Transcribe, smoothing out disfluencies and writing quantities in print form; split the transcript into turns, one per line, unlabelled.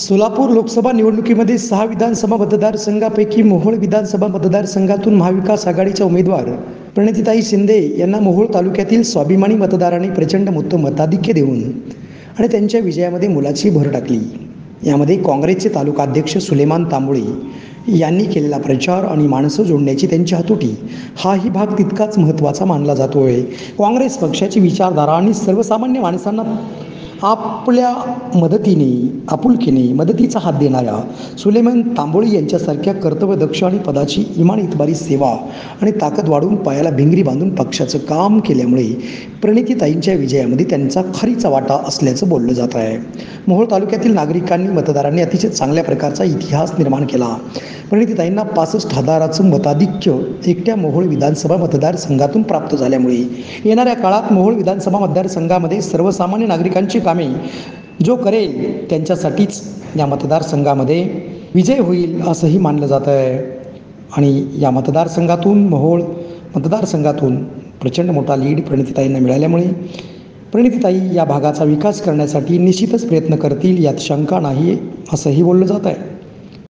सोलापूर लोकसभा निवडणुकीमध्ये 6 विधानसभा मतदारसंघापैकी मोहोळ विधानसभा मतदारसंघातून महाविकास आघाडीच्या उमेदवार प्रणितीताई शिंदे यांना मोहोळ तालुक्यातील स्वाभिमानी मतदारांनी प्रचंड मोठं मताधिक्य देऊन आणि त्यांच्या विजयामध्ये मोलाची भर टाकली। यामध्ये काँग्रेसचे तालुकाध्यक्ष सुलेमान तांबोळे यांनी केलेला प्रचार आणि माणसं जोडण्याची त्यांची हातोटी हाही भाग तितकाच महत्त्वाचा मानला जातोय। काँग्रेस पक्षाची विचारधारा आणि सर्वसामान्य माणसांना आपल्या मदतीने आपुलकीने मदतीचा हात देणाऱ्या सुलेमान तांबोळे यांच्यासारख्या कर्तव्यदक्ष आणि पदाची इमान इतबारी सेवा आणि ताकद वाढवून पायाला भिंगरी बांधून पक्षाचं काम केल्यामुळे प्रणितीताईंच्या विजयामध्ये त्यांचा खरीचा वाटा असल्याचं बोललं जात आहे। मोहोळ तालुक्यातील नागरिकांनी मतदारांनी अतिशय चांगल्या प्रकारचा इतिहास निर्माण केला। प्रणितीताईंना 65,000चं मताधिक्य एकट्या मोहोळ विधानसभा मतदारसंघातून प्राप्त झाल्यामुळे येणाऱ्या काळात मोहोळ विधानसभा मतदारसंघामध्ये सर्वसामान्य नागरिकांची कामे जो करेल त्यांच्यासाठीच या मतदारसंघामध्ये विजय होईल असंही मानलं जात आहे। आणि या मतदारसंघातून मोहोळ मतदारसंघातून प्रचंड मोठा लीड प्रणितीताईंना मिळाल्यामुळे प्रणितीताई या भागाचा विकास करण्यासाठी निश्चितच प्रयत्न करतील यात शंका नाही असंही बोललं जात आहे।